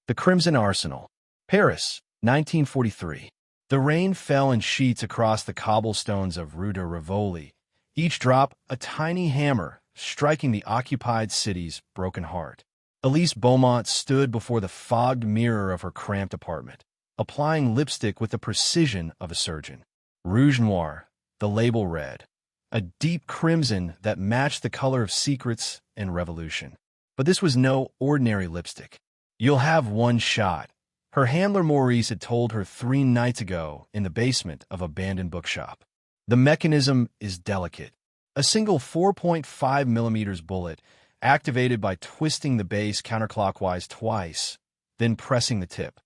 The Crimson Arsenal. Paris, 1943. The rain fell in sheets across the cobblestones of Rue de Rivoli, each drop a tiny hammer striking the occupied city's broken heart. Elise Beaumont stood before the fogged mirror of her cramped apartment, applying lipstick with the precision of a surgeon. Rouge Noir, the label read, a deep crimson that matched the color of secrets and revolution. But this was no ordinary lipstick. You'll have one shot, her handler Maurice had told her 3 nights ago in the basement of an abandoned bookshop. The mechanism is delicate. A single 4.5mm bullet activated by twisting the base counterclockwise twice, then pressing the tip.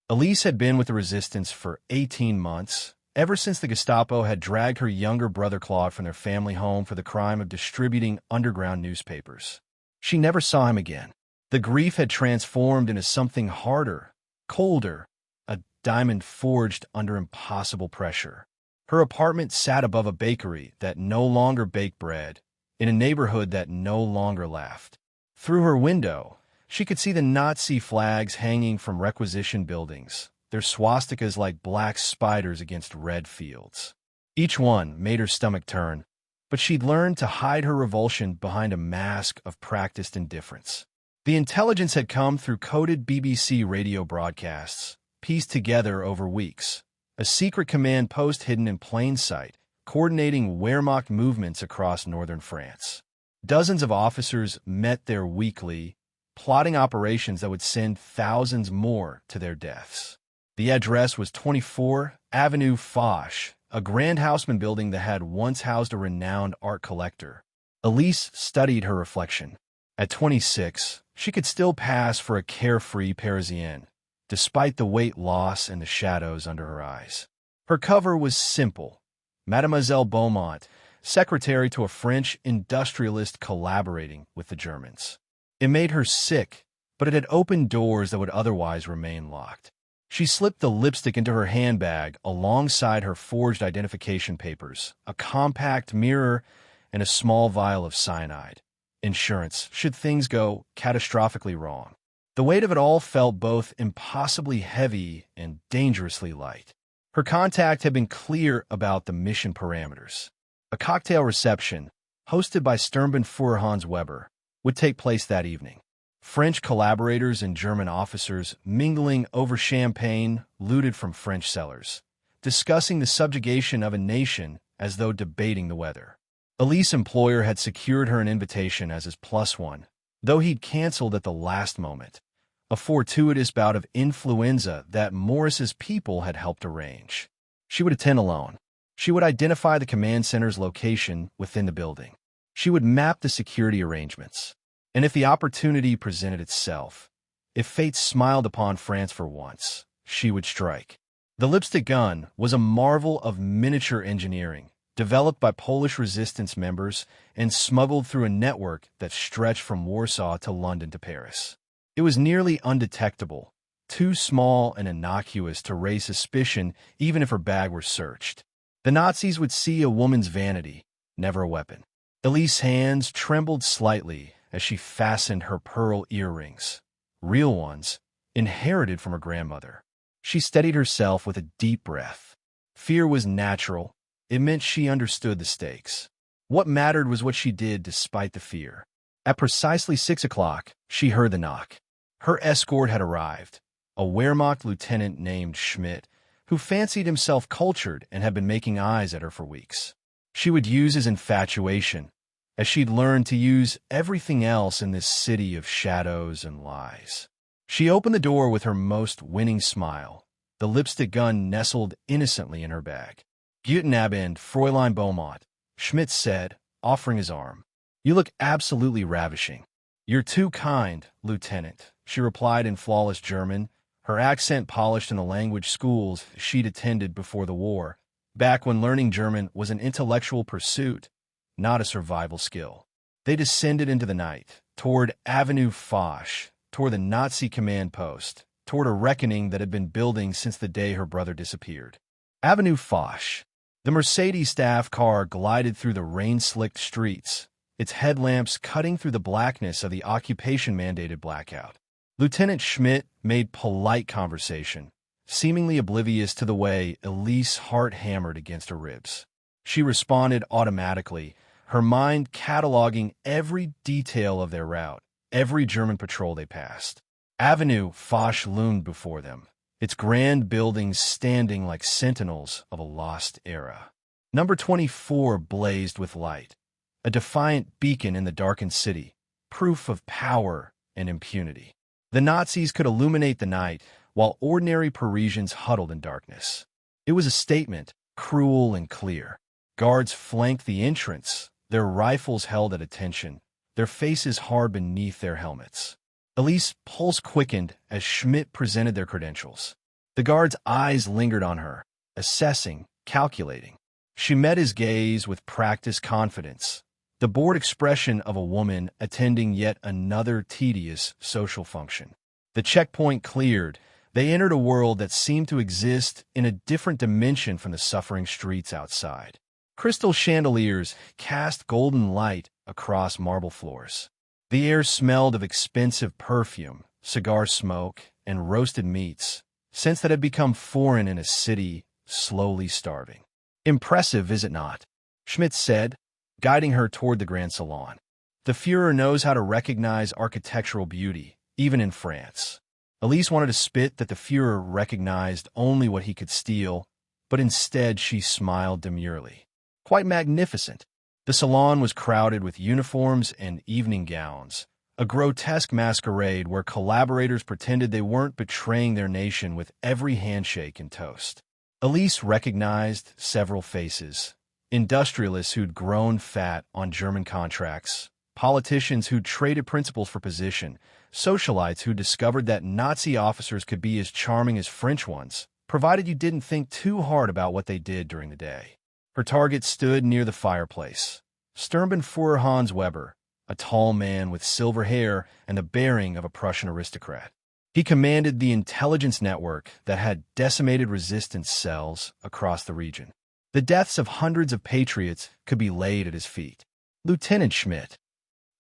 Elise had been with the resistance for 18 months, ever since the Gestapo had dragged her younger brother Claude from their family home for the crime of distributing underground newspapers. She never saw him again. The grief had transformed into something harder, colder, a diamond forged under impossible pressure. Her apartment sat above a bakery that no longer baked bread, in a neighborhood that no longer laughed. Through her window, she could see the Nazi flags hanging from requisition buildings, their swastikas like black spiders against red fields. Each one made her stomach turn, but she'd learned to hide her revulsion behind a mask of practiced indifference. The intelligence had come through coded BBC radio broadcasts, pieced together over weeks. A secret command post hidden in plain sight, coordinating Wehrmacht movements across northern France. Dozens of officers met there weekly, plotting operations that would send thousands more to their deaths. The address was 24 Avenue Foch, a grand Haussmann building that had once housed a renowned art collector. Elise studied her reflection. At 26, she could still pass for a carefree Parisienne, despite the weight loss and the shadows under her eyes. Her cover was simple: Mademoiselle Beaumont, secretary to a French industrialist collaborating with the Germans. It made her sick, but it had opened doors that would otherwise remain locked. She slipped the lipstick into her handbag alongside her forged identification papers, a compact mirror, and a small vial of cyanide. Insurance, should things go catastrophically wrong. The weight of it all felt both impossibly heavy and dangerously light. Her contact had been clear about the mission parameters. A cocktail reception, hosted by Sturmbannführer Hans Weber, would take place that evening. French collaborators and German officers mingling over champagne looted from French cellars, discussing the subjugation of a nation as though debating the weather. Elise's employer had secured her an invitation as his +1, though he'd canceled at the last moment, a fortuitous bout of influenza that Morris's people had helped arrange. She would attend alone. She would identify the command center's location within the building. She would map the security arrangements. And if the opportunity presented itself, if fate smiled upon France for once, she would strike. The lipstick gun was a marvel of miniature engineering, developed by Polish resistance members and smuggled through a network that stretched from Warsaw to London to Paris. It was nearly undetectable, too small and innocuous to raise suspicion even if her bag were searched. The Nazis would see a woman's vanity, never a weapon. Elise's hands trembled slightly as she fastened her pearl earrings, real ones, inherited from her grandmother. She steadied herself with a deep breath. Fear was natural. It meant she understood the stakes. What mattered was what she did despite the fear. At precisely 6 o'clock, she heard the knock. Her escort had arrived, a Wehrmacht lieutenant named Schmidt, who fancied himself cultured and had been making eyes at her for weeks. She would use his infatuation, as she'd learned to use everything else in this city of shadows and lies. She opened the door with her most winning smile, the lipstick gun nestled innocently in her bag. Guten Abend, Fräulein Beaumont, Schmidt said, offering his arm. You look absolutely ravishing. You're too kind, Lieutenant, she replied in flawless German, her accent polished in the language schools she'd attended before the war, back when learning German was an intellectual pursuit, not a survival skill. They descended into the night, toward Avenue Foch, toward the Nazi command post, toward a reckoning that had been building since the day her brother disappeared. Avenue Foch. The Mercedes staff car glided through the rain-slicked streets, its headlamps cutting through the blackness of the occupation-mandated blackout. Lieutenant Schmidt made polite conversation, seemingly oblivious to the way Elise's heart hammered against her ribs. She responded automatically, her mind cataloging every detail of their route, every German patrol they passed. Avenue Foch loomed before them, its grand buildings standing like sentinels of a lost era. Number 24 blazed with light, a defiant beacon in the darkened city, proof of power and impunity. The Nazis could illuminate the night, while ordinary Parisians huddled in darkness. It was a statement, cruel and clear. Guards flanked the entrance, their rifles held at attention, their faces hard beneath their helmets. Elise's pulse quickened as Schmidt presented their credentials. The guard's eyes lingered on her, assessing, calculating. She met his gaze with practiced confidence, the bored expression of a woman attending yet another tedious social function. The checkpoint cleared. They entered a world that seemed to exist in a different dimension from the suffering streets outside. Crystal chandeliers cast golden light across marble floors. The air smelled of expensive perfume, cigar smoke, and roasted meats, scents that had become foreign in a city slowly starving. "Impressive, is it not?" Schmidt said, guiding her toward the Grand Salon. "The Führer knows how to recognize architectural beauty, even in France." Elise wanted to spit that the Führer recognized only what he could steal, but instead she smiled demurely. Quite magnificent. The salon was crowded with uniforms and evening gowns, a grotesque masquerade where collaborators pretended they weren't betraying their nation with every handshake and toast. Elise recognized several faces: industrialists who'd grown fat on German contracts, politicians who'd traded principles for position, socialites who discovered that Nazi officers could be as charming as French ones, provided you didn't think too hard about what they did during the day. Her target stood near the fireplace. Sturmbannführer Hans Weber, a tall man with silver hair and the bearing of a Prussian aristocrat. He commanded the intelligence network that had decimated resistance cells across the region. The deaths of hundreds of patriots could be laid at his feet. "Lieutenant Schmidt."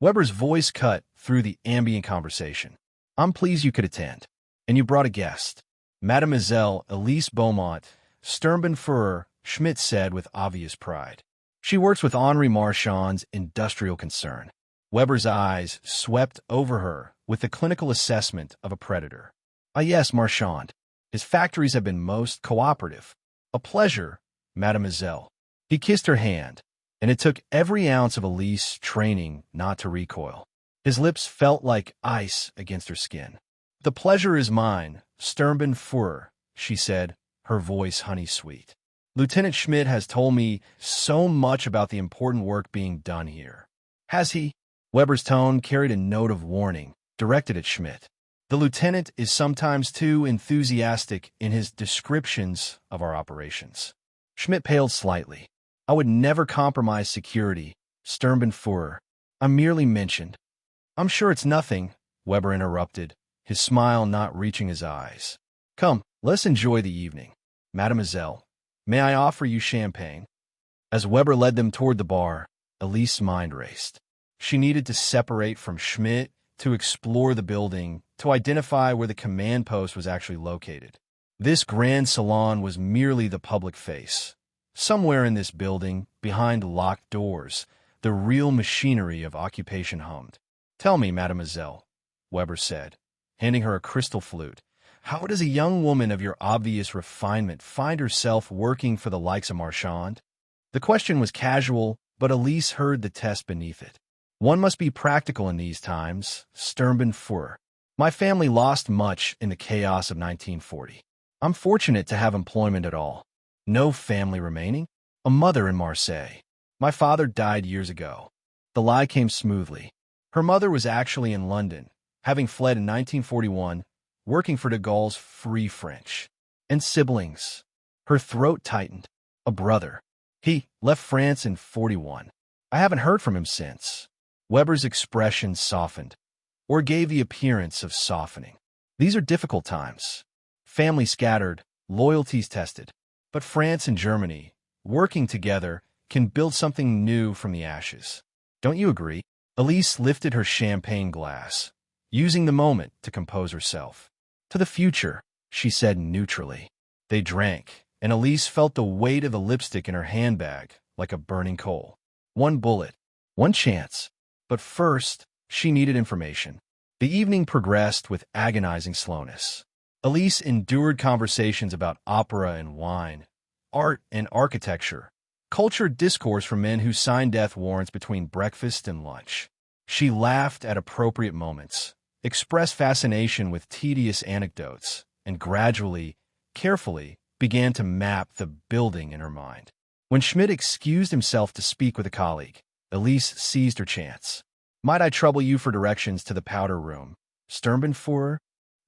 Weber's voice cut through the ambient conversation. "I'm pleased you could attend. And you brought a guest." "Mademoiselle Elise Beaumont, Sturmbannführer," Schmidt said with obvious pride. "She works with Henri Marchand's industrial concern." Weber's eyes swept over her with the clinical assessment of a predator. "Ah yes, Marchand. His factories have been most cooperative." "A pleasure, mademoiselle." He kissed her hand, and it took every ounce of Elise's training not to recoil. His lips felt like ice against her skin. "The pleasure is mine, Sturmbannführer," she said, her voice honey-sweet. "Lieutenant Schmidt has told me so much about the important work being done here." "Has he?" Weber's tone carried a note of warning, directed at Schmidt. "The lieutenant is sometimes too enthusiastic in his descriptions of our operations." Schmidt paled slightly. "I would never compromise security, Sturmbannführer. I merely mentioned." "I'm sure it's nothing," Weber interrupted, his smile not reaching his eyes. "Come, let's enjoy the evening. Mademoiselle, may I offer you champagne?" As Weber led them toward the bar, Elise's mind raced. She needed to separate from Schmidt, to explore the building, to identify where the command post was actually located. This grand salon was merely the public face. Somewhere in this building, behind locked doors, the real machinery of occupation hummed. "Tell me, mademoiselle," Weber said, handing her a crystal flute, "how does a young woman of your obvious refinement find herself working for the likes of Marchand?" The question was casual, but Elise heard the test beneath it. "One must be practical in these times, Sturmbannführer. My family lost much in the chaos of 1940. I'm fortunate to have employment at all. No family remaining. A mother in Marseille. My father died years ago." The lie came smoothly. Her mother was actually in London, having fled in 1941, working for de Gaulle's Free French. "And siblings." Her throat tightened. "A brother. He left France in 41. I haven't heard from him since." Weber's expression softened, or gave the appearance of softening. "These are difficult times. Family scattered, loyalties tested. But France and Germany, working together, can build something new from the ashes. Don't you agree?" Elise lifted her champagne glass, using the moment to compose herself. To the future, she said neutrally. They drank, and Elise felt the weight of the lipstick in her handbag like a burning coal. One bullet, one chance. But first, she needed information. The evening progressed with agonizing slowness. Elise endured conversations about opera and wine, art and architecture, cultured discourse from men who signed death warrants between breakfast and lunch. She laughed at appropriate moments, expressed fascination with tedious anecdotes, and gradually, carefully, began to map the building in her mind. When Schmidt excused himself to speak with a colleague, Elise seized her chance. "Might I trouble you for directions to the powder room? Sturmbenfuhrer?"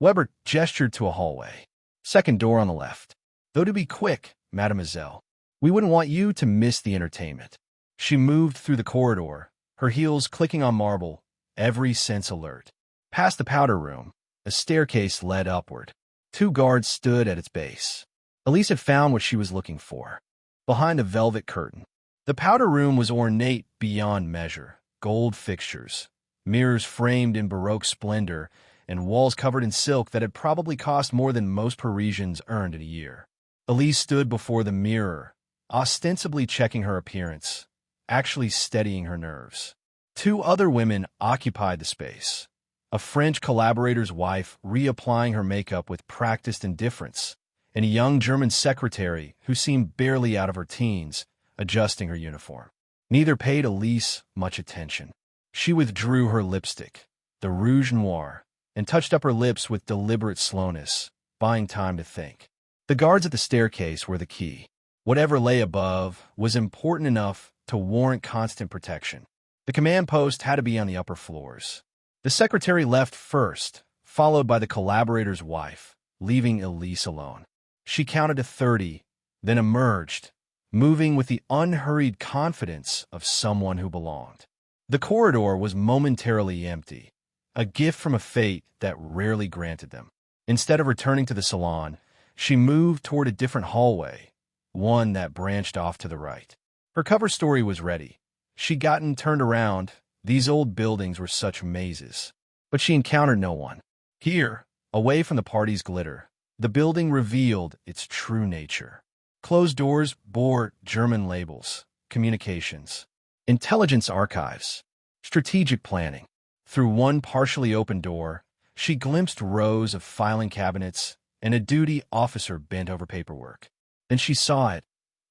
Weber gestured to a hallway. "Second door on the left. Though to be quick, mademoiselle. We wouldn't want you to miss the entertainment." She moved through the corridor, her heels clicking on marble, every sense alert. Past the powder room, a staircase led upward. 2 guards stood at its base. Elise had found what she was looking for. Behind a velvet curtain. The powder room was ornate beyond measure. Gold fixtures, mirrors framed in Baroque splendor, and walls covered in silk that had probably cost more than most Parisians earned in a year. Elise stood before the mirror, ostensibly checking her appearance, actually steadying her nerves. 2 other women occupied the space. A French collaborator's wife reapplying her makeup with practiced indifference, and a young German secretary who seemed barely out of her teens, adjusting her uniform. Neither paid Elise much attention. She withdrew her lipstick, the rouge noir, and touched up her lips with deliberate slowness, buying time to think. The guards at the staircase were the key. Whatever lay above was important enough to warrant constant protection. The command post had to be on the upper floors. The secretary left first, followed by the collaborator's wife, leaving Elise alone. She counted to 30, then emerged, moving with the unhurried confidence of someone who belonged. The corridor was momentarily empty, a gift from a fate that rarely granted them. Instead of returning to the salon, she moved toward a different hallway, one that branched off to the right. Her cover story was ready. She'd gotten turned around. These old buildings were such mazes. But she encountered no one. Here, away from the party's glitter, the building revealed its true nature. Closed doors bore German labels, communications, intelligence archives, strategic planning. Through one partially open door, she glimpsed rows of filing cabinets and a duty officer bent over paperwork. Then she saw it,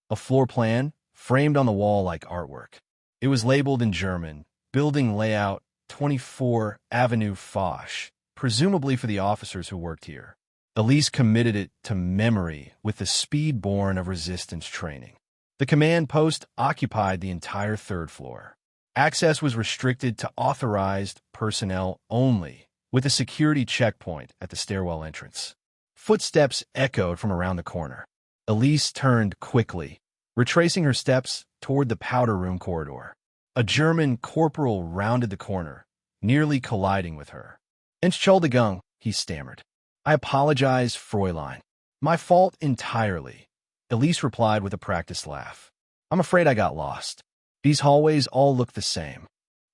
a floor plan framed on the wall like artwork. It was labeled in German, Building Layout 24 Avenue Foch, presumably for the officers who worked here. Elise committed it to memory with the speed born of resistance training. The command post occupied the entire 3rd floor. Access was restricted to authorized personnel only, with a security checkpoint at the stairwell entrance. Footsteps echoed from around the corner. Elise turned quickly, retracing her steps toward the powder room corridor. A German corporal rounded the corner, nearly colliding with her. "Entschuldigung," he stammered. "I apologize, Fräulein. My fault entirely," Elise replied with a practiced laugh. "I'm afraid I got lost. These hallways all look the same."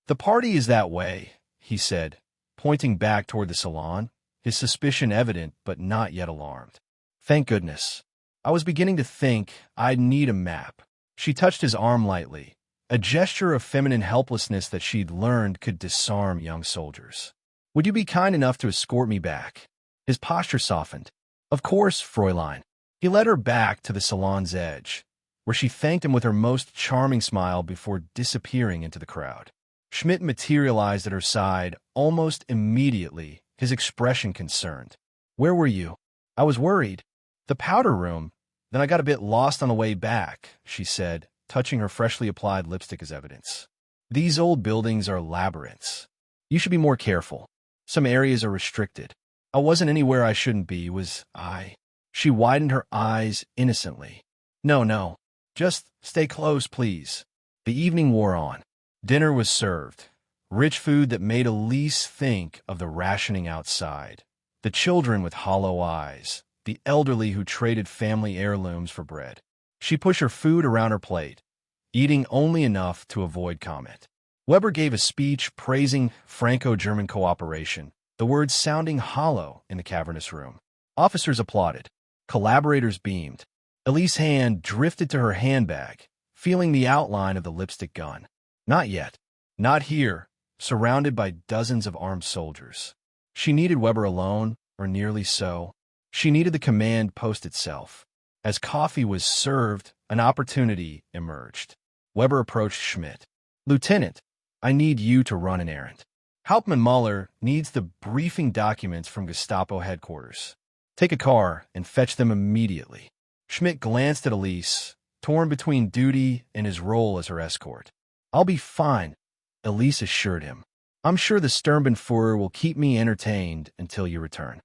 "The party is that way," he said, pointing back toward the salon, his suspicion evident but not yet alarmed. "Thank goodness. I was beginning to think I'd need a map." She touched his arm lightly, a gesture of feminine helplessness that she'd learned could disarm young soldiers. "Would you be kind enough to escort me back?" His posture softened. "Of course, Fräulein." He led her back to the salon's edge, where she thanked him with her most charming smile before disappearing into the crowd. Schmidt materialized at her side almost immediately, his expression concerned. "Where were you?" "I was worried." "The powder room. Then I got a bit lost on the way back," she said, touching her freshly applied lipstick as evidence. "These old buildings are labyrinths. You should be more careful. Some areas are restricted. I wasn't anywhere I shouldn't be, was I?" She widened her eyes innocently. No. Just stay close, please." The evening wore on. Dinner was served. Rich food that made Elise think of the rationing outside. The children with hollow eyes. The elderly who traded family heirlooms for bread. She pushed her food around her plate, eating only enough to avoid comment. Weber gave a speech praising Franco-German cooperation, the words sounding hollow in the cavernous room. Officers applauded. Collaborators beamed. Elise's hand drifted to her handbag, feeling the outline of the lipstick gun. Not yet. Not here, surrounded by dozens of armed soldiers. She needed Weber alone, or nearly so. She needed the command post itself. As coffee was served, an opportunity emerged. Weber approached Schmidt. "Lieutenant, I need you to run an errand. Hauptmann Muller needs the briefing documents from Gestapo headquarters. Take a car and fetch them immediately." Schmidt glanced at Elise, torn between duty and his role as her escort. "I'll be fine," Elise assured him. "I'm sure the Sturmbannführer will keep me entertained until you return."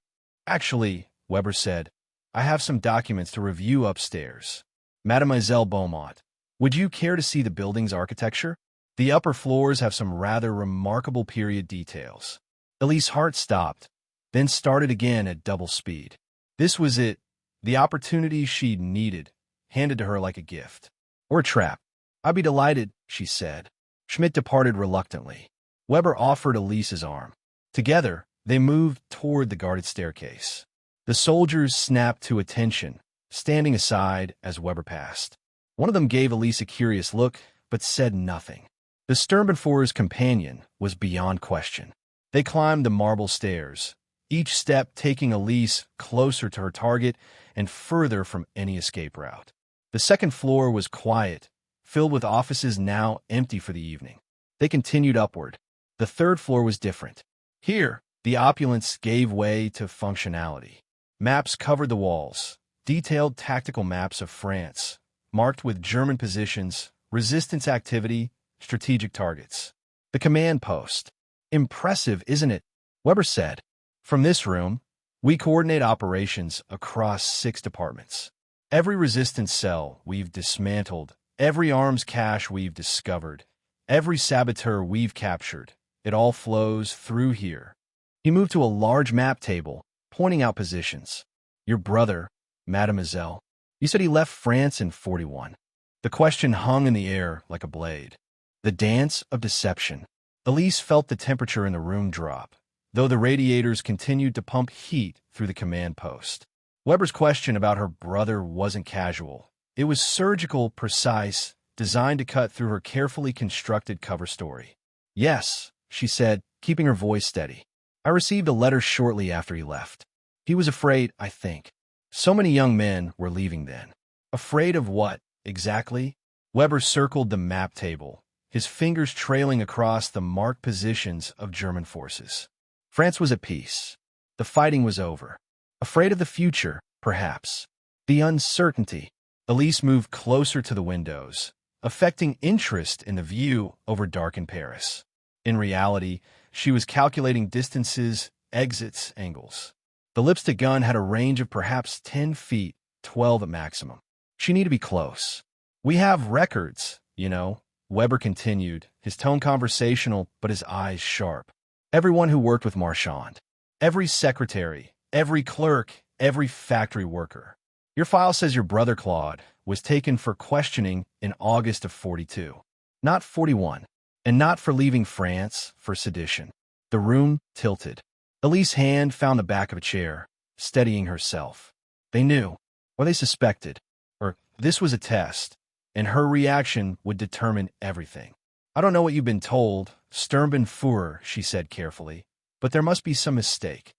"Actually," Weber said, "I have some documents to review upstairs. Mademoiselle Beaumont, would you care to see the building's architecture? The upper floors have some rather remarkable period details." Elise's heart stopped, then started again at double speed. This was it, the opportunity she needed, handed to her like a gift. "Or a trap." "I'd be delighted," she said. Schmidt departed reluctantly. Weber offered Elise his arm. Together, they moved toward the guarded staircase. The soldiers snapped to attention, standing aside as Weber passed. One of them gave Elise a curious look, but said nothing. The Sturmbannführer's companion was beyond question. They climbed the marble stairs, each step taking Elise closer to her target and further from any escape route. The second floor was quiet, filled with offices now empty for the evening. They continued upward. The third floor was different. Here, the opulence gave way to functionality. Maps covered the walls, detailed tactical maps of France, marked with German positions, resistance activity, strategic targets. The command post. "Impressive, isn't it?" Weber said. "From this room, we coordinate operations across 6 departments. Every resistance cell we've dismantled, every arms cache we've discovered, every saboteur we've captured, it all flows through here." He moved to a large map table, pointing out positions. "Your brother, mademoiselle, you said he left France in 41. The question hung in the air like a blade. The dance of deception. Elise felt the temperature in the room drop, though the radiators continued to pump heat through the command post. Weber's question about her brother wasn't casual. It was surgical, precise, designed to cut through her carefully constructed cover story. "Yes," she said, keeping her voice steady. "I received a letter shortly after he left. He was afraid, I think. So many young men were leaving then." "Afraid of what, exactly?" Weber circled the map table, his fingers trailing across the marked positions of German forces. France was at peace. The fighting was over. Afraid of the future, perhaps. The uncertainty. Elise moved closer to the windows, affecting interest in the view over darkened Paris. In reality, she was calculating distances, exits, angles. The lipstick gun had a range of perhaps 10 feet, 12 at maximum. She needed to be close. "We have records, you know," Weber continued, his tone conversational but his eyes sharp. "Everyone who worked with Marchand. Every secretary, every clerk, every factory worker. Your file says your brother Claude was taken for questioning in August of 42. Not 41. And not for leaving France, for sedition." The room tilted. Elise's hand found the back of a chair, steadying herself. They knew, or they suspected, or this was a test, and her reaction would determine everything. "I don't know what you've been told, Sturmbannführer," she said carefully, "but there must be some mistake.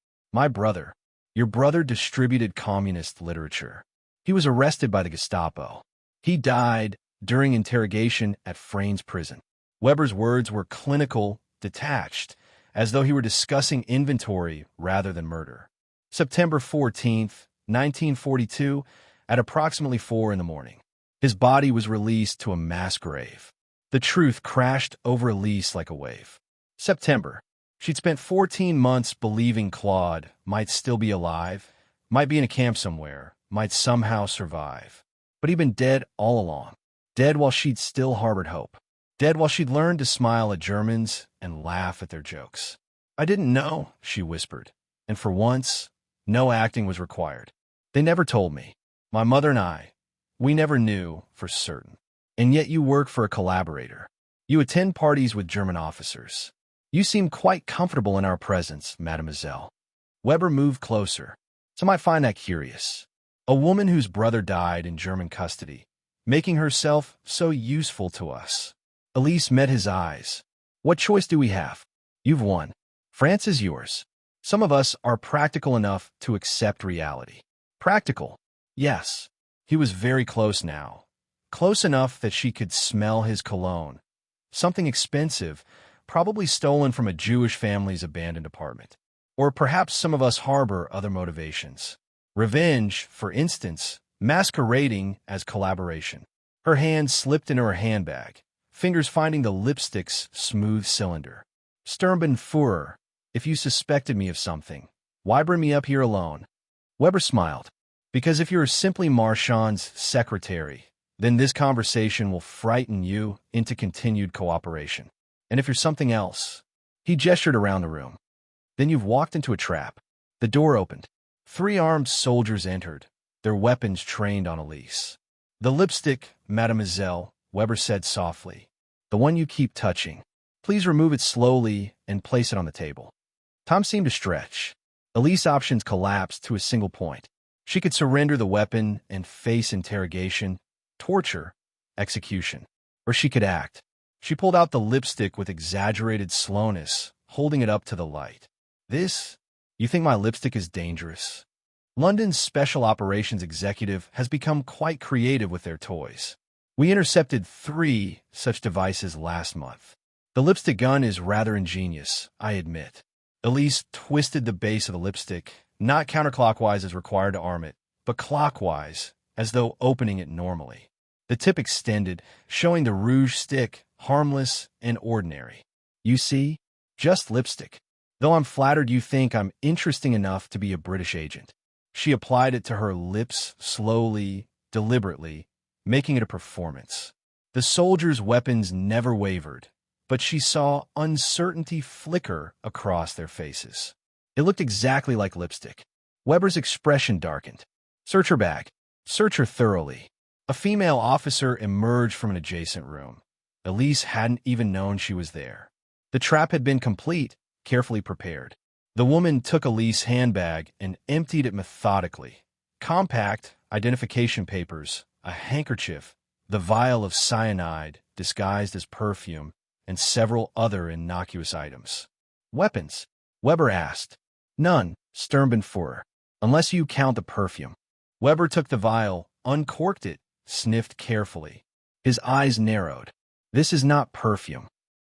Your brother distributed communist literature. He was arrested by the Gestapo. He died during interrogation at Frane's prison." Weber's words were clinical, detached, as though he were discussing inventory rather than murder. September 14th, 1942, at approximately 4 in the morning. His body was released to a mass grave. The truth crashed over Elise like a wave. September. She'd spent 14 months believing Claude might still be alive, might be in a camp somewhere, might somehow survive. But he'd been dead all along. Dead while she'd still harbored hope. Dead while she'd learned to smile at Germans and laugh at their jokes. "I didn't know," she whispered, and for once, no acting was required. "They never told me. My mother and I, we never knew for certain. And yet you work for a collaborator. You attend parties with German officers. You seem quite comfortable in our presence, mademoiselle. Weber moved closer. Some might find that curious. A woman whose brother died in German custody, making herself so useful to us. Elise met his eyes. What choice do we have? You've won. France is yours. Some of us are practical enough to accept reality. Practical? Yes. He was very close now. Close enough that she could smell his cologne. Something expensive, probably stolen from a Jewish family's abandoned apartment. Or perhaps some of us harbor other motivations. Revenge, for instance, masquerading as collaboration. Her hand slipped into her handbag, fingers finding the lipstick's smooth cylinder. Sturmbenführer, if you suspected me of something, why bring me up here alone? Weber smiled. Because if you're simply Marchand's secretary, then this conversation will frighten you into continued cooperation. And if you're something else, he gestured around the room. Then you've walked into a trap. The door opened. 3 armed soldiers entered, their weapons trained on Elise. The lipstick, mademoiselle, Weber said softly. The one you keep touching. Please remove it slowly and place it on the table. Time seemed to stretch. Elise's options collapsed to a single point. She could surrender the weapon and face interrogation, torture, execution. Or she could act. She pulled out the lipstick with exaggerated slowness, holding it up to the light. This? You think my lipstick is dangerous? London's Special Operations Executive has become quite creative with their toys. We intercepted 3 such devices last month. The lipstick gun is rather ingenious, I admit. Elise twisted the base of the lipstick, not counterclockwise as required to arm it, but clockwise, as though opening it normally. The tip extended, showing the rouge stick, harmless and ordinary. You see? Just lipstick. Though I'm flattered you think I'm interesting enough to be a British agent. She applied it to her lips slowly, deliberately, making it a performance. The soldiers' weapons never wavered, but she saw uncertainty flicker across their faces. It looked exactly like lipstick. Weber's expression darkened. Search her bag. Search her thoroughly. A female officer emerged from an adjacent room. Elise hadn't even known she was there. The trap had been complete, carefully prepared. The woman took Elise's handbag and emptied it methodically. Compact, identification papers, a handkerchief, the vial of cyanide disguised as perfume, and several other innocuous items. Weapons? Weber asked. None, Sturmbenführer, unless you count the perfume. Weber took the vial, uncorked it, sniffed carefully. His eyes narrowed. This is not perfume.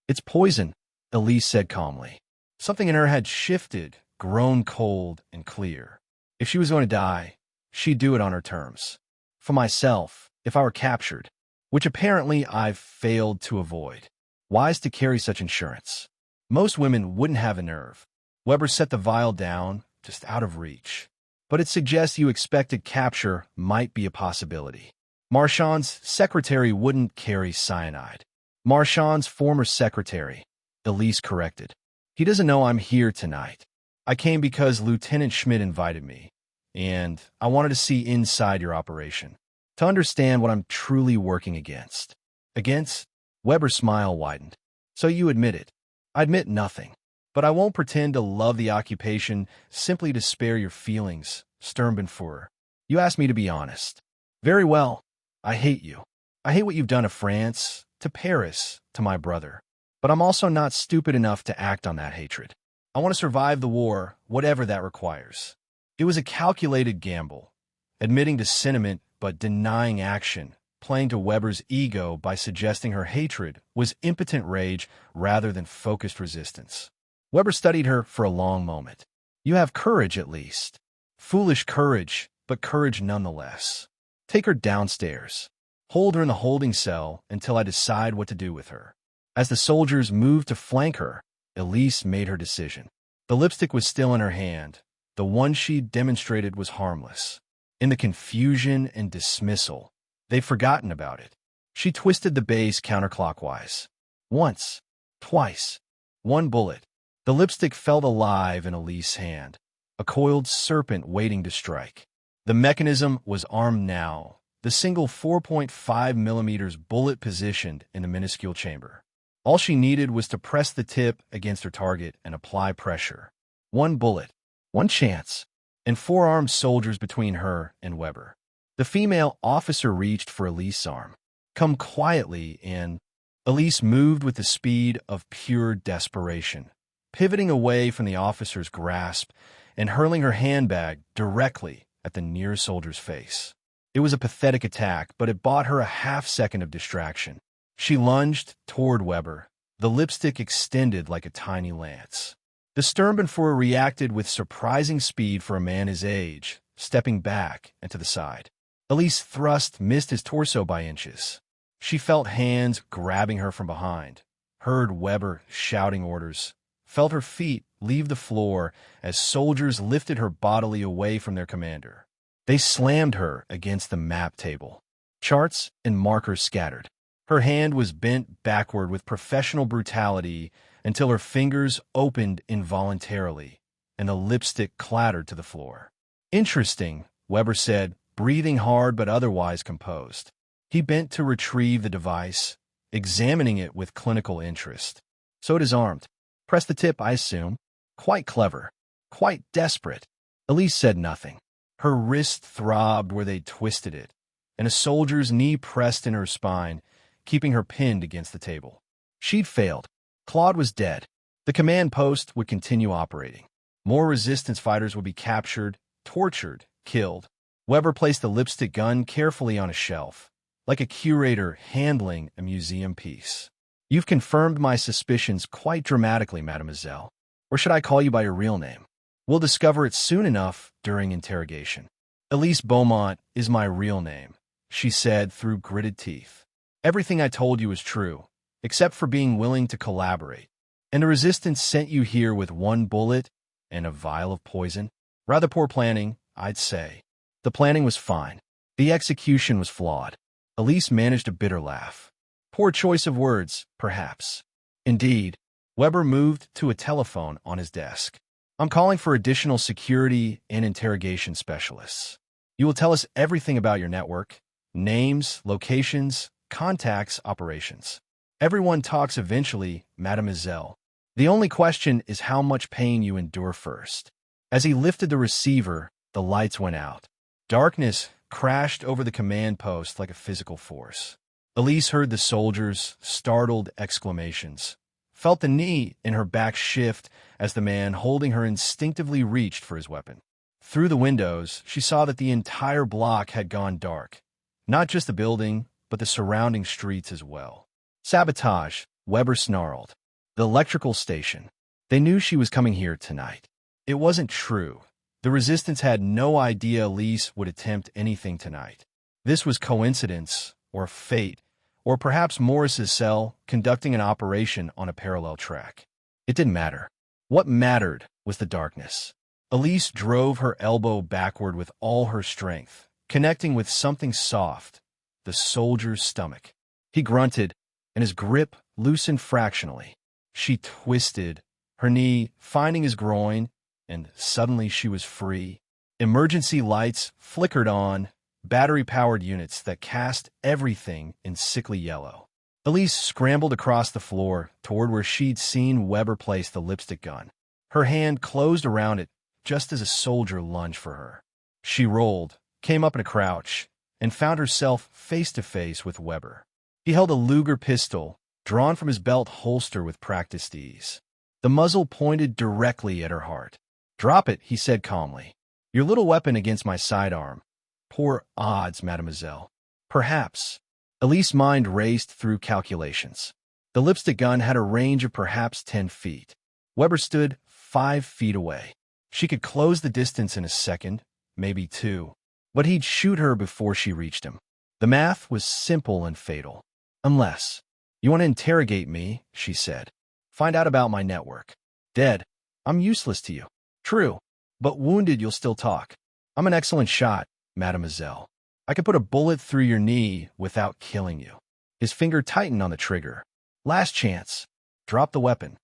It's poison, Elise said calmly. Something in her had shifted, grown cold and clear. If she was going to die, she'd do it on her terms. For myself, if I were captured, which apparently I've failed to avoid. Wise to carry such insurance. Most women wouldn't have a nerve. Weber set the vial down, just out of reach. But it suggests you expected capture might be a possibility. Marchand's secretary wouldn't carry cyanide. Marchand's former secretary, Elise corrected. He doesn't know I'm here tonight. I came because Lieutenant Schmidt invited me, and I wanted to see inside your operation, to understand what I'm truly working against. Against? Weber's smile widened. So you admit it. I admit nothing. But I won't pretend to love the occupation simply to spare your feelings, Sturmbenführer. You asked me to be honest. Very well. I hate you. I hate what you've done to France, to Paris, to my brother. But I'm also not stupid enough to act on that hatred. I want to survive the war, whatever that requires. It was a calculated gamble, admitting to sentiment but denying action, playing to Weber's ego by suggesting her hatred was impotent rage rather than focused resistance. Weber studied her for a long moment. You have courage, at least. Foolish courage, but courage nonetheless. Take her downstairs. Hold her in the holding cell until I decide what to do with her. As the soldiers moved to flank her, Elise made her decision. The lipstick was still in her hand. The one she'd demonstrated was harmless. In the confusion and dismissal, they'd forgotten about it. She twisted the base counterclockwise. Once, twice, one bullet. The lipstick felt alive in Elise's hand, a coiled serpent waiting to strike. The mechanism was armed now, the single 4.5 millimeters bullet positioned in the minuscule chamber. All she needed was to press the tip against her target and apply pressure. One bullet, one chance, and four armed soldiers between her and Weber. The female officer reached for Elise's arm. "Come quietly," and Elise moved with the speed of pure desperation, pivoting away from the officer's grasp and hurling her handbag directly at the near soldier's face. It was a pathetic attack, but it bought her a half-second of distraction. She lunged toward Weber, the lipstick extended like a tiny lance. The Sturmbannführer reacted with surprising speed for a man his age, stepping back and to the side. Elise's thrust missed his torso by inches. She felt hands grabbing her from behind, heard Weber shouting orders, felt her feet leave the floor as soldiers lifted her bodily away from their commander. They slammed her against the map table. Charts and markers scattered. Her hand was bent backward with professional brutality until her fingers opened involuntarily, and the lipstick clattered to the floor. "Interesting," Weber said, breathing hard but otherwise composed. He bent to retrieve the device, examining it with clinical interest. "So it is armed. Press the tip, I assume. Quite clever. Quite desperate." Elise said nothing. Her wrist throbbed where they'd twisted it, and a soldier's knee pressed in her spine, keeping her pinned against the table. She'd failed. Claude was dead. The command post would continue operating. More resistance fighters would be captured, tortured, killed. Weber placed the lipstick gun carefully on a shelf, like a curator handling a museum piece. "You've confirmed my suspicions quite dramatically, mademoiselle. Or should I call you by your real name? We'll discover it soon enough during interrogation." "Elise Beaumont is my real name," she said through gritted teeth. "Everything I told you is true, except for being willing to collaborate. And the resistance sent you here with one bullet and a vial of poison. Rather poor planning, I'd say." "The planning was fine. The execution was flawed." Elise managed a bitter laugh. "Poor choice of words, perhaps." "Indeed." Weber moved to a telephone on his desk. "I'm calling for additional security and interrogation specialists. You will tell us everything about your network, names, locations, contacts, operations. Everyone talks eventually, mademoiselle. The only question is how much pain you endure first." As he lifted the receiver, the lights went out. Darkness crashed over the command post like a physical force. Elise heard the soldiers' startled exclamations, felt the knee in her back shift as the man holding her instinctively reached for his weapon. Through the windows, she saw that the entire block had gone dark. Not just the building, but the surrounding streets as well. "Sabotage," Weber snarled. "The electrical station. They knew she was coming here tonight." It wasn't true. The resistance had no idea Elise would attempt anything tonight. This was coincidence, or fate, or perhaps Morris's cell conducting an operation on a parallel track. It didn't matter. What mattered was the darkness. Elise drove her elbow backward with all her strength, connecting with something soft, the soldier's stomach. He grunted, and his grip loosened fractionally. She twisted, her knee finding his groin, and suddenly she was free. Emergency lights flickered on, battery-powered units that cast everything in sickly yellow. Elise scrambled across the floor toward where she'd seen Weber place the lipstick gun. Her hand closed around it just as a soldier lunged for her. She rolled, came up in a crouch, and found herself face-to-face with Weber. He held a Luger pistol, drawn from his belt holster with practiced ease. The muzzle pointed directly at her heart. "Drop it," he said calmly. "Your little weapon against my sidearm. Poor odds, mademoiselle." "Perhaps." Elise's mind raced through calculations. The lipstick gun had a range of perhaps 10 feet. Weber stood 5 feet away. She could close the distance in a second, maybe 2, but he'd shoot her before she reached him. The math was simple and fatal. "Unless you want to interrogate me," she said. "Find out about my network. Dead, I'm useless to you. True, but wounded you'll still talk. I'm an excellent shot, mademoiselle. I could put a bullet through your knee without killing you." His finger tightened on the trigger. "Last chance. Drop the weapon."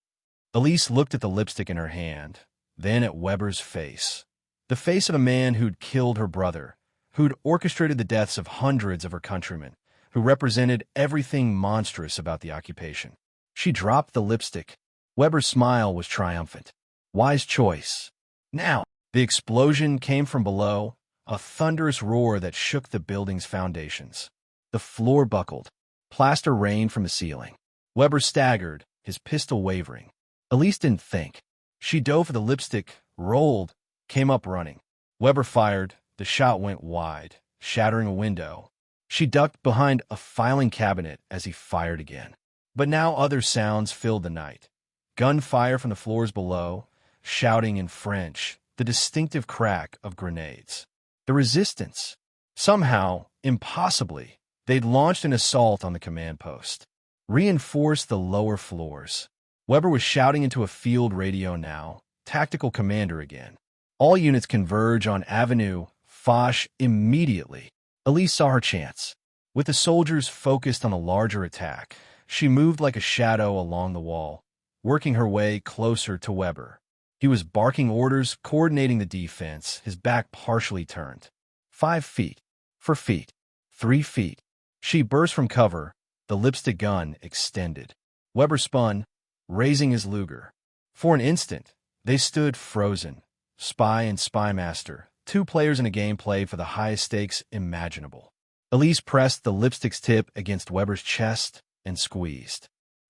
Elise looked at the lipstick in her hand, then at Weber's face. The face of a man who'd killed her brother, who'd orchestrated the deaths of hundreds of her countrymen, who represented everything monstrous about the occupation. She dropped the lipstick. Weber's smile was triumphant. Wise choice. Now, the explosion came from below, a thunderous roar that shook the building's foundations. The floor buckled. Plaster rained from the ceiling. Weber staggered, his pistol wavering. Elise didn't think. She dove for the lipstick, rolled, came up running. Weber fired. The shot went wide, shattering a window. She ducked behind a filing cabinet as he fired again. But now other sounds filled the night. Gunfire from the floors below, shouting in French, the distinctive crack of grenades. The resistance. Somehow, impossibly, they'd launched an assault on the command post. Reinforced the lower floors. Weber was shouting into a field radio now, tactical commander again. All units converge on Avenue Foch immediately. Elise saw her chance. With the soldiers focused on a larger attack, she moved like a shadow along the wall, working her way closer to Weber. He was barking orders, coordinating the defense, his back partially turned. 5 feet. 4 feet. 3 feet. She burst from cover, the lipstick gun extended. Weber spun, raising his Luger. For an instant, they stood frozen. Spy and spymaster, 2 players in a game played for the highest stakes imaginable. Elise pressed the lipstick's tip against Weber's chest and squeezed.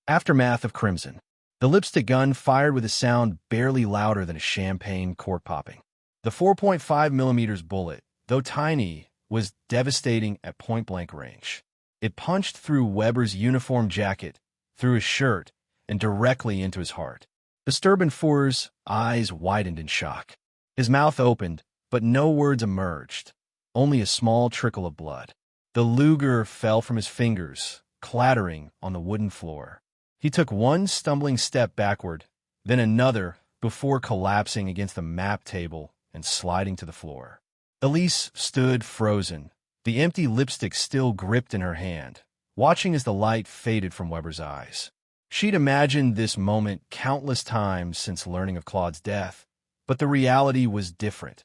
Aftermath of Crimson. The lipstick gun fired with a sound barely louder than a champagne cork popping. The 4.5mm bullet, though tiny, was devastating at point-blank range. It punched through Weber's uniform jacket, through his shirt, and directly into his heart. The Sturbenführer's eyes widened in shock. His mouth opened, but no words emerged, only a small trickle of blood. The Luger fell from his fingers, clattering on the wooden floor. He took one stumbling step backward, then another, before collapsing against the map table and sliding to the floor. Elise stood frozen, the empty lipstick still gripped in her hand, watching as the light faded from Weber's eyes. She'd imagined this moment countless times since learning of Claude's death, but the reality was different.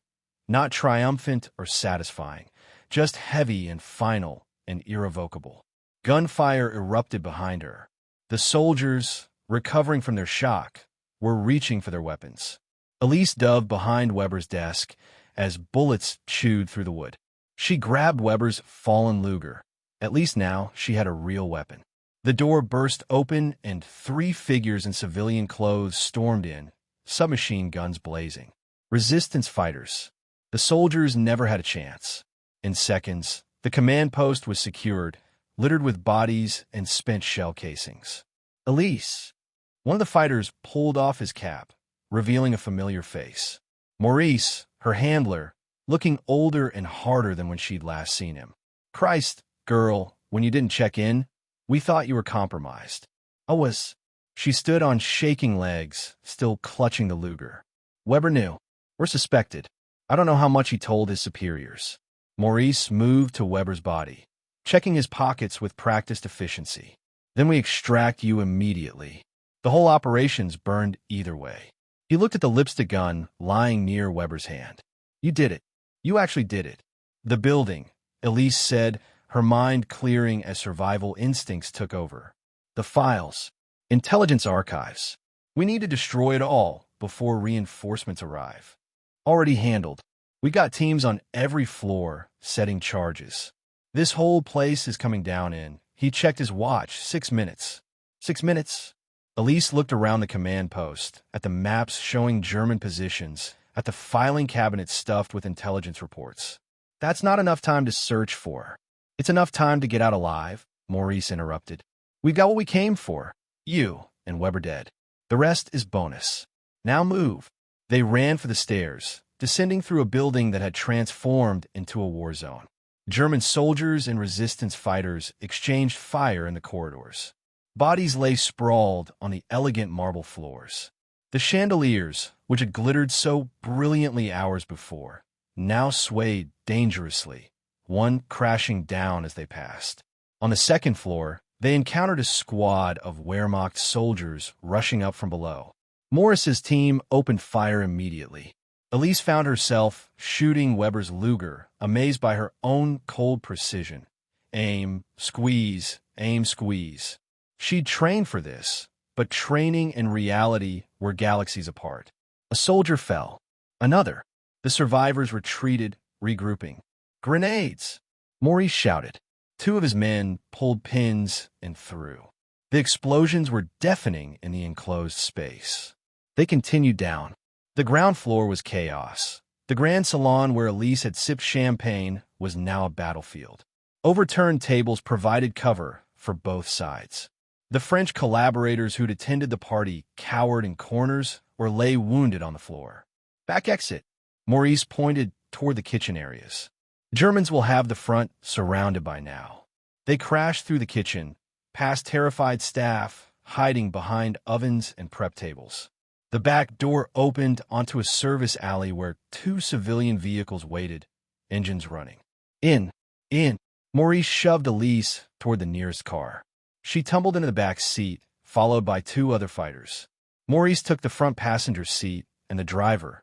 Not triumphant or satisfying, just heavy and final and irrevocable. Gunfire erupted behind her. The soldiers, recovering from their shock, were reaching for their weapons. Elise dove behind Weber's desk as bullets chewed through the wood. She grabbed Weber's fallen Luger. At least now she had a real weapon. The door burst open and 3 figures in civilian clothes stormed in, submachine guns blazing. Resistance fighters. The soldiers never had a chance. In seconds, the command post was secured, littered with bodies and spent shell casings. Elise. One of the fighters pulled off his cap, revealing a familiar face. Maurice, her handler, looking older and harder than when she'd last seen him. Christ, girl, when you didn't check in, we thought you were compromised. I was. She stood on shaking legs, still clutching the Luger. Weber knew. We're suspected. I don't know how much he told his superiors. Maurice moved to Weber's body, checking his pockets with practiced efficiency. Then we extract you immediately. The whole operation's burned either way. He looked at the lipstick gun lying near Weber's hand. You did it. You actually did it. The building, Elise said, her mind clearing as survival instincts took over. The files. Intelligence archives. We need to destroy it all before reinforcements arrive. Already handled. We got teams on every floor setting charges. This whole place is coming down in. He checked his watch. 6 minutes. 6 minutes. Elise looked around the command post, at the maps showing German positions, at the filing cabinet stuffed with intelligence reports. That's not enough time to search for. It's enough time to get out alive, Maurice interrupted. We've got what we came for. You and Weber dead. The rest is bonus. Now move. They ran for the stairs, descending through a building that had transformed into a war zone. German soldiers and resistance fighters exchanged fire in the corridors. Bodies lay sprawled on the elegant marble floors. The chandeliers, which had glittered so brilliantly hours before, now swayed dangerously, one crashing down as they passed. On the second floor, they encountered a squad of Wehrmacht soldiers rushing up from below. Morris's team opened fire immediately. Elise found herself shooting Weber's Luger, amazed by her own cold precision. Aim, squeeze, aim, squeeze. She'd trained for this, but training and reality were galaxies apart. A soldier fell. Another. The survivors retreated, regrouping. Grenades! Maurice shouted. Two of his men pulled pins and threw. The explosions were deafening in the enclosed space. They continued down. The ground floor was chaos. The grand salon where Elise had sipped champagne was now a battlefield. Overturned tables provided cover for both sides. The French collaborators who'd attended the party cowered in corners or lay wounded on the floor. Back exit. Maurice pointed toward the kitchen areas. Germans will have the front surrounded by now. They crashed through the kitchen, past terrified staff hiding behind ovens and prep tables. The back door opened onto a service alley where two civilian vehicles waited, engines running. In. Maurice shoved Elise toward the nearest car. She tumbled into the back seat, followed by two other fighters. Maurice took the front passenger seat, and the driver,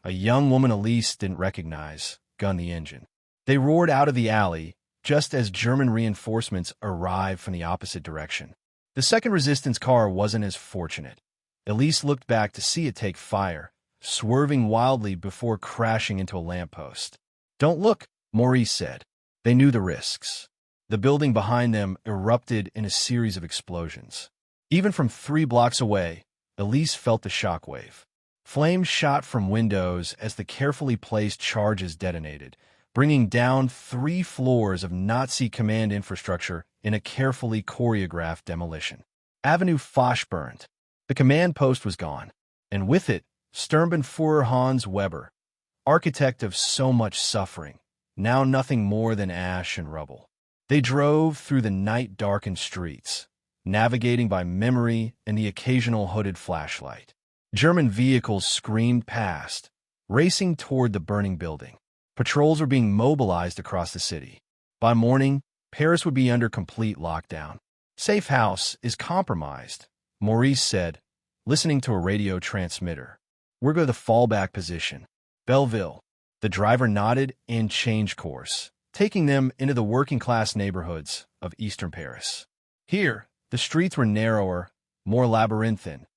a young woman Elise didn't recognize, gunned the engine. They roared out of the alley just as German reinforcements arrived from the opposite direction. The second resistance car wasn't as fortunate. Elise looked back to see it take fire, swerving wildly before crashing into a lamppost. "Don't look," Maurice said. They knew the risks. The building behind them erupted in a series of explosions. Even from 3 blocks away, Elise felt the shockwave. Flames shot from windows as the carefully placed charges detonated, bringing down 3 floors of Nazi command infrastructure in a carefully choreographed demolition. Avenue Foch burned. The command post was gone, and with it, Sturmbannführer Hans Weber, architect of so much suffering, now nothing more than ash and rubble. They drove through the night-darkened streets, navigating by memory and the occasional hooded flashlight. German vehicles screamed past, racing toward the burning building. Patrols were being mobilized across the city. By morning, Paris would be under complete lockdown. "Safe house is compromised," Maurice said, listening to a radio transmitter. "We're going to fallback position. Belleville." The driver nodded and changed course, taking them into the working-class neighborhoods of eastern Paris. Here, the streets were narrower, more labyrinthine,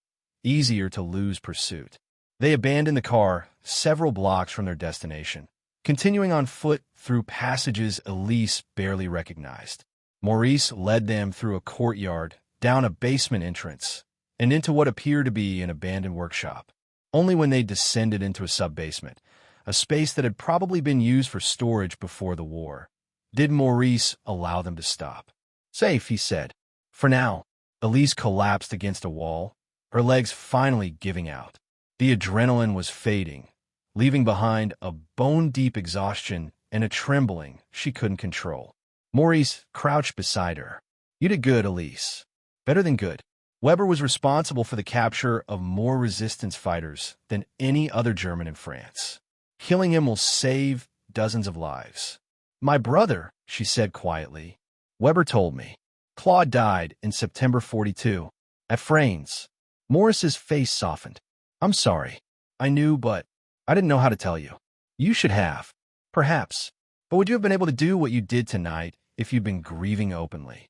easier to lose pursuit. They abandoned the car several blocks from their destination, continuing on foot through passages Elise barely recognized. Maurice led them through a courtyard, down a basement entrance, and into what appeared to be an abandoned workshop. Only when they descended into a sub-basement, a space that had probably been used for storage before the war, did Maurice allow them to stop. "Safe," he said. For now. Elise collapsed against a wall, her legs finally giving out. The adrenaline was fading, leaving behind a bone-deep exhaustion and a trembling she couldn't control. Maurice crouched beside her. "You did good, Elise. Better than good." Weber was responsible for the capture of more resistance fighters than any other German in France. Killing him will save dozens of lives. "My brother," she said quietly. "Weber told me. Claude died in September 42, at Fraines." Maurice's face softened. "I'm sorry. I knew, but I didn't know how to tell you." "You should have. Perhaps. But would you have been able to do what you did tonight if you'd been grieving openly?"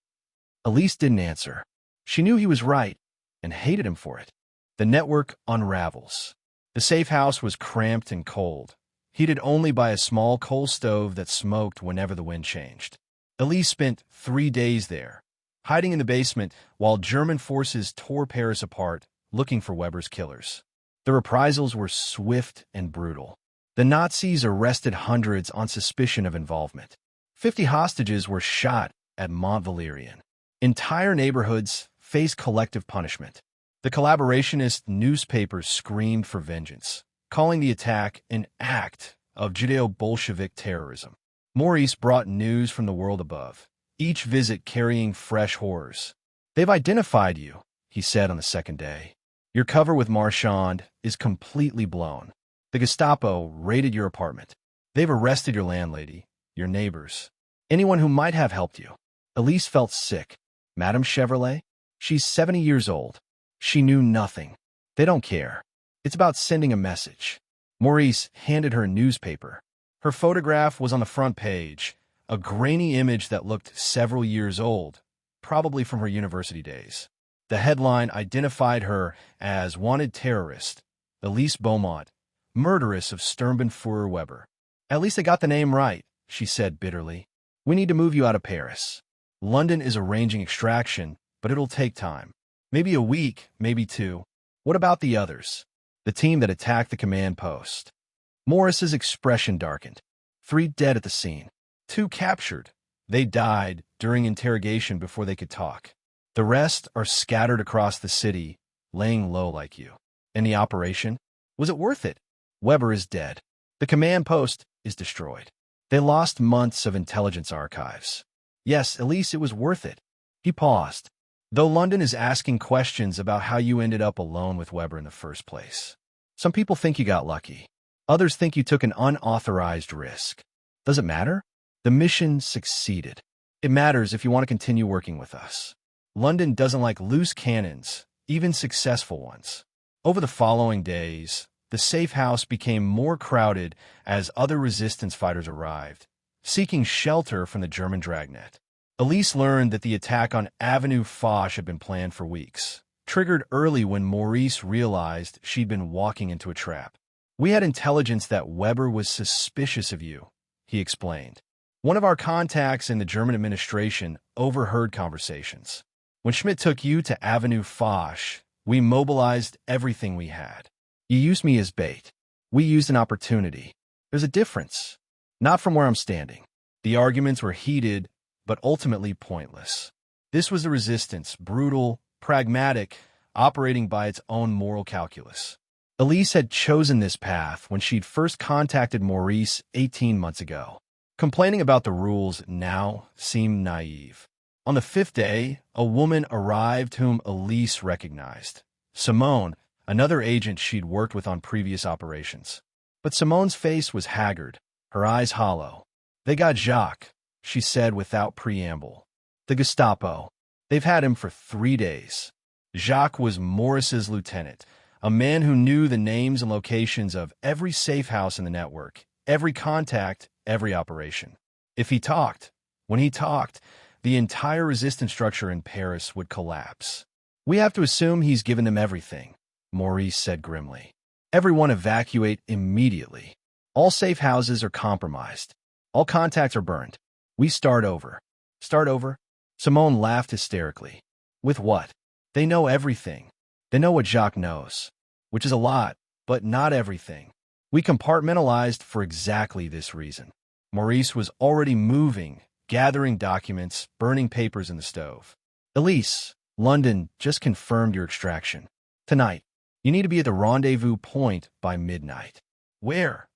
Elise didn't answer. She knew he was right and hated him for it. The network unravels. The safe house was cramped and cold, heated only by a small coal stove that smoked whenever the wind changed. Elise spent 3 days there, hiding in the basement while German forces tore Paris apart, looking for Weber's killers. The reprisals were swift and brutal. The Nazis arrested hundreds on suspicion of involvement. 50 hostages were shot at Mont Valérien. Entire neighborhoods faced collective punishment. The collaborationist newspapers screamed for vengeance, calling the attack an act of Judeo-Bolshevik terrorism. Maurice brought news from the world above, each visit carrying fresh horrors. "They've identified you," he said on the second day. "Your cover with Marchand is completely blown. The Gestapo raided your apartment. They've arrested your landlady, your neighbors, anyone who might have helped you." Elise felt sick. Madame Chevrolet? She's 70 years old. She knew nothing. They don't care. It's about sending a message. Maurice handed her a newspaper. Her photograph was on the front page, a grainy image that looked several years old, probably from her university days. The headline identified her as wanted terrorist, Elise Beaumont, murderess of Sturmbannführer Weber. At least I got the name right, she said bitterly. We need to move you out of Paris. London is arranging extraction, but it'll take time. Maybe a week, maybe 2. What about the others? The team that attacked the command post. Morris's expression darkened. 3 dead at the scene. 2 captured. They died during interrogation before they could talk. The rest are scattered across the city, laying low like you. And the operation? Was it worth it? Weber is dead. The command post is destroyed. They lost months of intelligence archives. Yes, Elise, it was worth it. He paused. Though London is asking questions about how you ended up alone with Weber in the first place. Some people think you got lucky. Others think you took an unauthorized risk. Does it matter? The mission succeeded. It matters if you want to continue working with us. London doesn't like loose cannons, even successful ones. Over the following days, the safe house became more crowded as other resistance fighters arrived, seeking shelter from the German dragnet. Elise learned that the attack on Avenue Foch had been planned for weeks, triggered early when Maurice realized she'd been walking into a trap. We had intelligence that Weber was suspicious of you, he explained. One of our contacts in the German administration overheard conversations. When Schmidt took you to Avenue Foch, we mobilized everything we had. You used me as bait. We used an opportunity. There's a difference. Not from where I'm standing. The arguments were heated, but ultimately pointless. This was the resistance, brutal, pragmatic, operating by its own moral calculus. Elise had chosen this path when she'd first contacted Maurice 18 months ago. Complaining about the rules now seemed naive. On the 5th day, a woman arrived whom Elise recognized. Simone, another agent she'd worked with on previous operations. But Simone's face was haggard, her eyes hollow. They got Jacques, she said without preamble. The Gestapo. They've had him for 3 days. Jacques was Morris's lieutenant, a man who knew the names and locations of every safe house in the network, every contact, every operation. If he talked, when he talked, the entire resistance structure in Paris would collapse. We have to assume he's given them everything, Maurice said grimly. Everyone evacuate immediately. All safe houses are compromised. All contacts are burned. We start over. Start over? Simone laughed hysterically. With what? They know everything. They know what Jacques knows, which is a lot, but not everything. We compartmentalized for exactly this reason. Maurice was already moving, gathering documents, burning papers in the stove. Elise, London just confirmed your extraction. Tonight, you need to be at the rendezvous point by midnight. Where?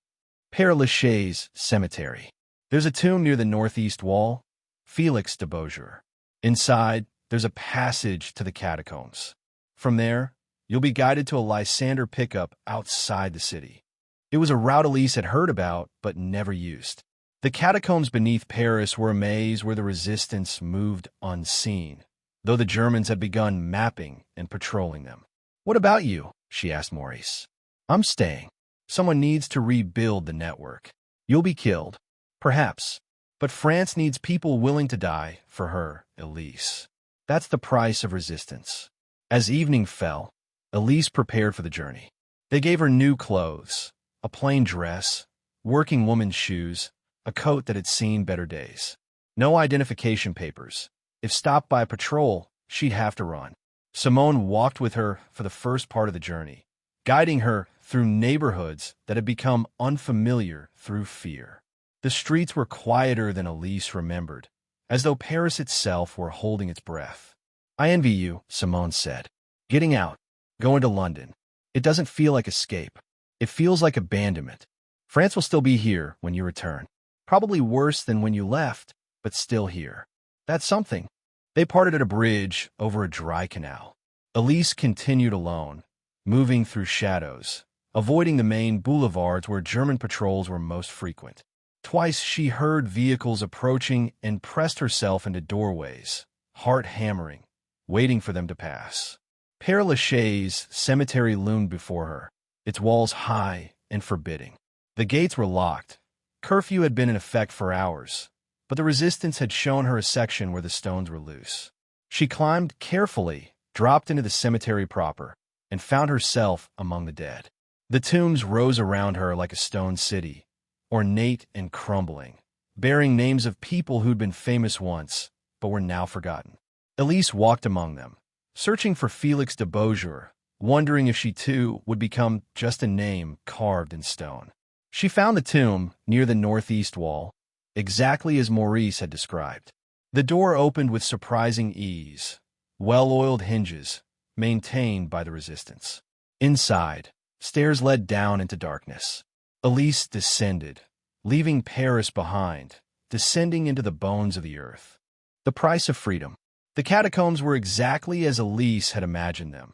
Père Lachaise Cemetery. There's a tomb near the northeast wall. Félix de Beaujeu. Inside, there's a passage to the catacombs. From there, you'll be guided to a Lysander pickup outside the city. It was a route Elise had heard about, but never used. The catacombs beneath Paris were a maze where the resistance moved unseen, though the Germans had begun mapping and patrolling them. What about you? She asked Maurice. I'm staying. Someone needs to rebuild the network. You'll be killed. Perhaps. But France needs people willing to die for her, Elise. That's the price of resistance. As evening fell, Elise prepared for the journey. They gave her new clothes, a plain dress, working woman's shoes, a coat that had seen better days. No identification papers. If stopped by a patrol, she'd have to run. Simone walked with her for the first part of the journey, guiding her through neighborhoods that had become unfamiliar through fear. The streets were quieter than Elise remembered, as though Paris itself were holding its breath. I envy you, Simone said. Getting out, going to London. It doesn't feel like escape. It feels like abandonment. France will still be here when you return. Probably worse than when you left, but still here. That's something. They parted at a bridge over a dry canal. Elise continued alone, moving through shadows, avoiding the main boulevards where German patrols were most frequent. Twice she heard vehicles approaching and pressed herself into doorways, heart hammering, waiting for them to pass. Père Lachaise Cemetery loomed before her, its walls high and forbidding. The gates were locked. Curfew had been in effect for hours, but the resistance had shown her a section where the stones were loose. She climbed carefully, dropped into the cemetery proper, and found herself among the dead. The tombs rose around her like a stone city, ornate and crumbling, bearing names of people who'd been famous once, but were now forgotten. Elise walked among them, searching for Felix de Beaujeu, wondering if she too would become just a name carved in stone. She found the tomb near the northeast wall, exactly as Maurice had described. The door opened with surprising ease, well-oiled hinges, maintained by the resistance. Inside, stairs led down into darkness. Elise descended, leaving Paris behind, descending into the bones of the earth. The price of freedom. The catacombs were exactly as Elise had imagined them.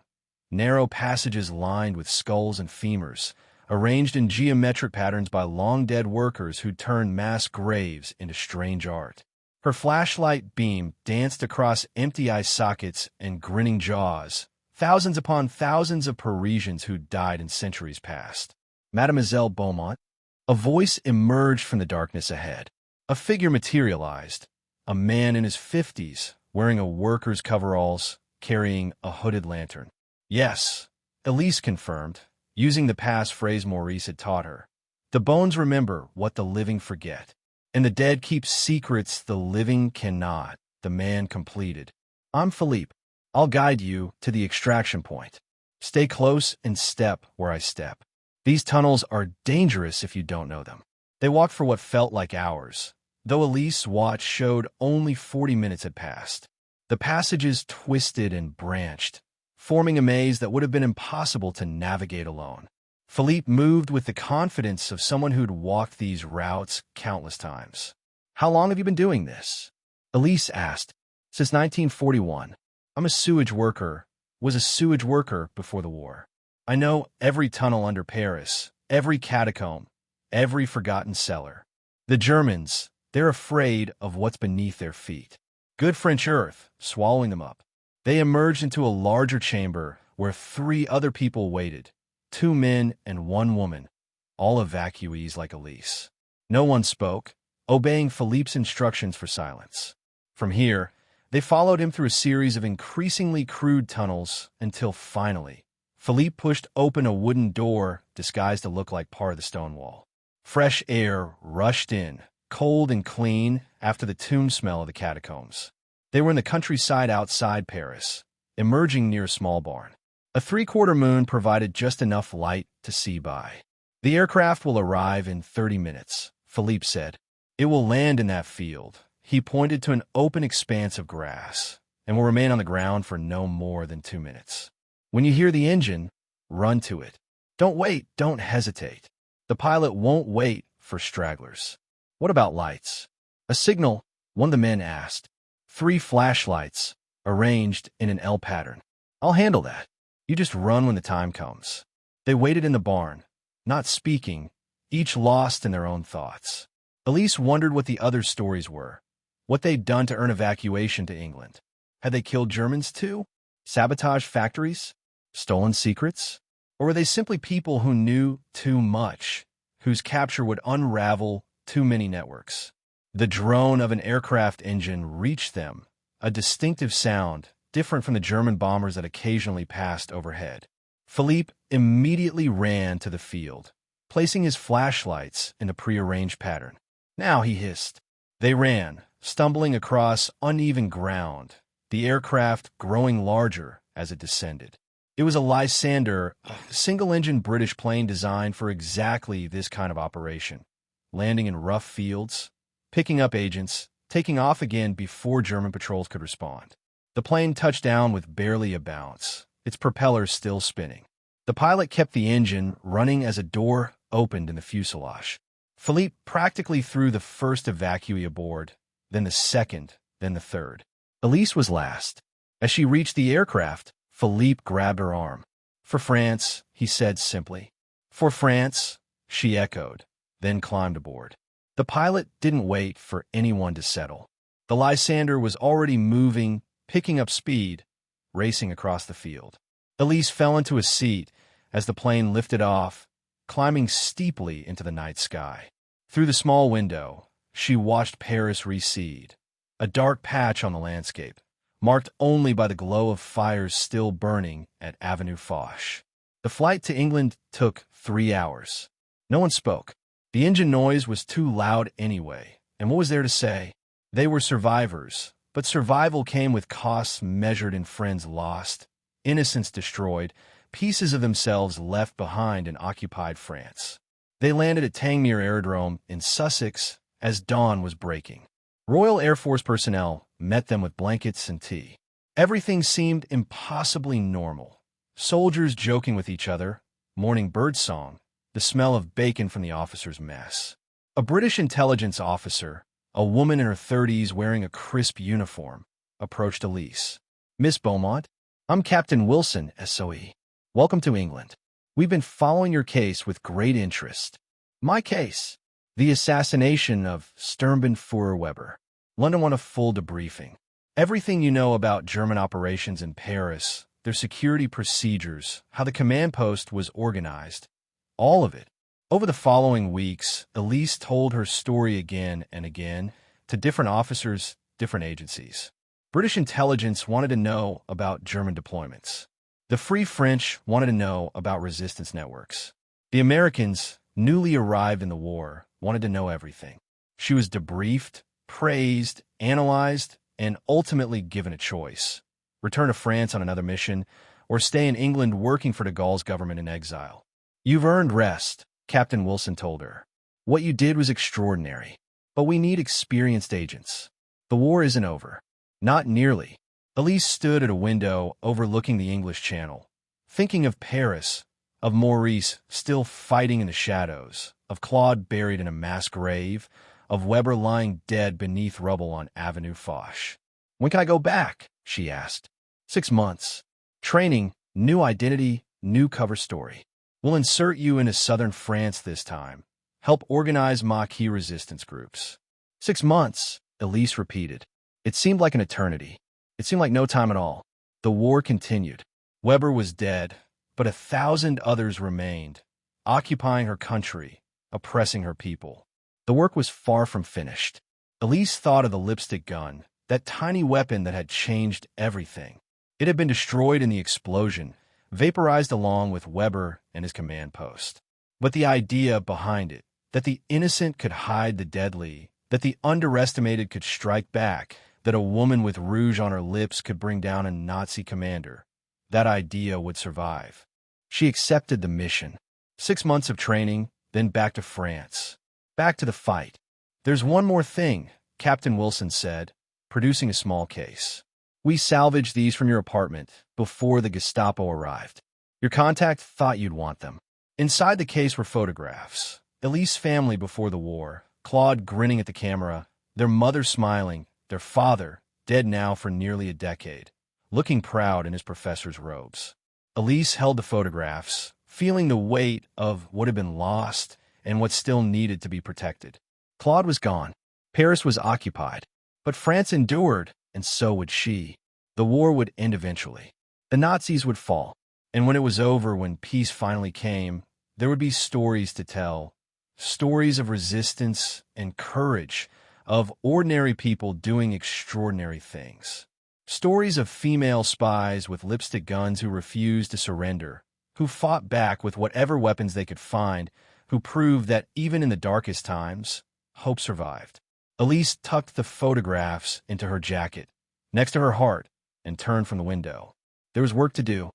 Narrow passages lined with skulls and femurs, arranged in geometric patterns by long-dead workers who turned mass graves into strange art. Her flashlight beam danced across empty eye sockets and grinning jaws, thousands upon thousands of Parisians who died in centuries past. Mademoiselle Beaumont. A voice emerged from the darkness ahead. A figure materialized, a man in his 50s, wearing a worker's coveralls, carrying a hooded lantern. Yes, Elise confirmed, using the passphrase Maurice had taught her. The bones remember what the living forget, and the dead keep secrets the living cannot, the man completed. I'm Philippe. I'll guide you to the extraction point. Stay close and step where I step. These tunnels are dangerous if you don't know them. They walked for what felt like hours, though Elise's watch showed only 40 minutes had passed. The passages twisted and branched, forming a maze that would have been impossible to navigate alone. Philippe moved with the confidence of someone who'd walked these routes countless times. How long have you been doing this? Elise asked. Since 1941. I'm a sewage worker, was a sewage worker before the war. I know every tunnel under Paris, every catacomb, every forgotten cellar. The Germans, they're afraid of what's beneath their feet. Good French earth, swallowing them up. They emerged into a larger chamber where 3 other people waited, 2 men and 1 woman, all evacuees like Elise. No one spoke, obeying Philippe's instructions for silence. From here, they followed him through a series of increasingly crude tunnels until finally, Philippe pushed open a wooden door disguised to look like part of the stone wall. Fresh air rushed in, cold and clean after the tomb smell of the catacombs. They were in the countryside outside Paris, emerging near a small barn. A 3/4 moon provided just enough light to see by. The aircraft will arrive in 30 minutes, Philippe said. It will land in that field. He pointed to an open expanse of grass, and will remain on the ground for no more than 2 minutes. When you hear the engine, run to it. Don't wait, don't hesitate. The pilot won't wait for stragglers. What about lights? A signal, one of the men asked. 3 flashlights, arranged in an L pattern. I'll handle that. You just run when the time comes. They waited in the barn, not speaking, each lost in their own thoughts. Elise wondered what the other stories were, what they'd done to earn evacuation to England. Had they killed Germans too? Sabotaged factories? Stolen secrets? Or were they simply people who knew too much, whose capture would unravel too many networks? The drone of an aircraft engine reached them, a distinctive sound, different from the German bombers that occasionally passed overhead. Philippe immediately ran to the field, placing his flashlights in a prearranged pattern. Now, he hissed. They ran, stumbling across uneven ground, the aircraft growing larger as it descended. It was a Lysander, a single-engine British plane designed for exactly this kind of operation, landing in rough fields, picking up agents, taking off again before German patrols could respond. The plane touched down with barely a bounce, its propellers still spinning. The pilot kept the engine running as a door opened in the fuselage. Philippe practically threw the first evacuee aboard, then the second, then the third. Elise was last. As she reached the aircraft, Philippe grabbed her arm. For France, he said simply. For France, she echoed, then climbed aboard. The pilot didn't wait for anyone to settle. The Lysander was already moving, picking up speed, racing across the field. Elise fell into a seat as the plane lifted off, climbing steeply into the night sky. Through the small window, she watched Paris recede, a dark patch on the landscape, marked only by the glow of fires still burning at Avenue Foch. The flight to England took 3 hours. No one spoke. The engine noise was too loud anyway, and what was there to say? They were survivors, but survival came with costs measured in friends lost, innocents destroyed, pieces of themselves left behind in occupied France. They landed at Tangmere Aerodrome in Sussex as dawn was breaking. Royal Air Force personnel met them with blankets and tea. Everything seemed impossibly normal. Soldiers joking with each other, morning birdsong, the smell of bacon from the officers' mess. A British intelligence officer, a woman in her 30s wearing a crisp uniform, approached Elise. "Miss Beaumont, I'm Captain Wilson, SOE. Welcome to England. We've been following your case with great interest." "My case?" "The assassination of Sturmbannführer Weber." London won a full debriefing. Everything you know about German operations in Paris, their security procedures, how the command post was organized, all of it. Over the following weeks, Elise told her story again and again to different officers, different agencies. British intelligence wanted to know about German deployments. The Free French wanted to know about resistance networks. The Americans, newly arrived in the war, wanted to know everything. She was debriefed, praised, analyzed, and ultimately given a choice: return to France on another mission, or stay in England working for de Gaulle's government in exile. "You've earned rest," Captain Wilson told her. "What you did was extraordinary. But we need experienced agents. The war isn't over." "Not nearly." Elise stood at a window overlooking the English Channel, thinking of Paris, of Maurice still fighting in the shadows, of Claude buried in a mass grave, of Weber lying dead beneath rubble on Avenue Foch. "When can I go back?" she asked. 6 months. Training, new identity, new cover story. We'll insert you into southern France this time. Help organize Maquis resistance groups." 6 months, Elise repeated. It seemed like an eternity. It seemed like no time at all. The war continued. Weber was dead, but 1,000 others remained, occupying her country, oppressing her people. The work was far from finished. Elise thought of the lipstick gun, that tiny weapon that had changed everything. It had been destroyed in the explosion, vaporized along with Weber and his command post. But the idea behind it, that the innocent could hide the deadly, that the underestimated could strike back, that a woman with rouge on her lips could bring down a Nazi commander, that idea would survive. She accepted the mission. 6 months of training, then back to France. Back to the fight. "There's one more thing," Captain Wilson said, producing a small case. "We salvaged these from your apartment before the Gestapo arrived. Your contact thought you'd want them." Inside the case were photographs. Elise's family before the war, Claude grinning at the camera, their mother smiling, their father, dead now for nearly a decade, looking proud in his professor's robes. Elise held the photographs, feeling the weight of what had been lost and what still needed to be protected. Claude was gone. Paris was occupied. But France endured, and so would she. The war would end eventually. The Nazis would fall. And when it was over, when peace finally came, there would be stories to tell. Stories of resistance and courage, of ordinary people doing extraordinary things. Stories of female spies with lipstick guns who refused to surrender, who fought back with whatever weapons they could find, who proved that even in the darkest times, hope survived. Elise tucked the photographs into her jacket, next to her heart, and turned from the window. There was work to do.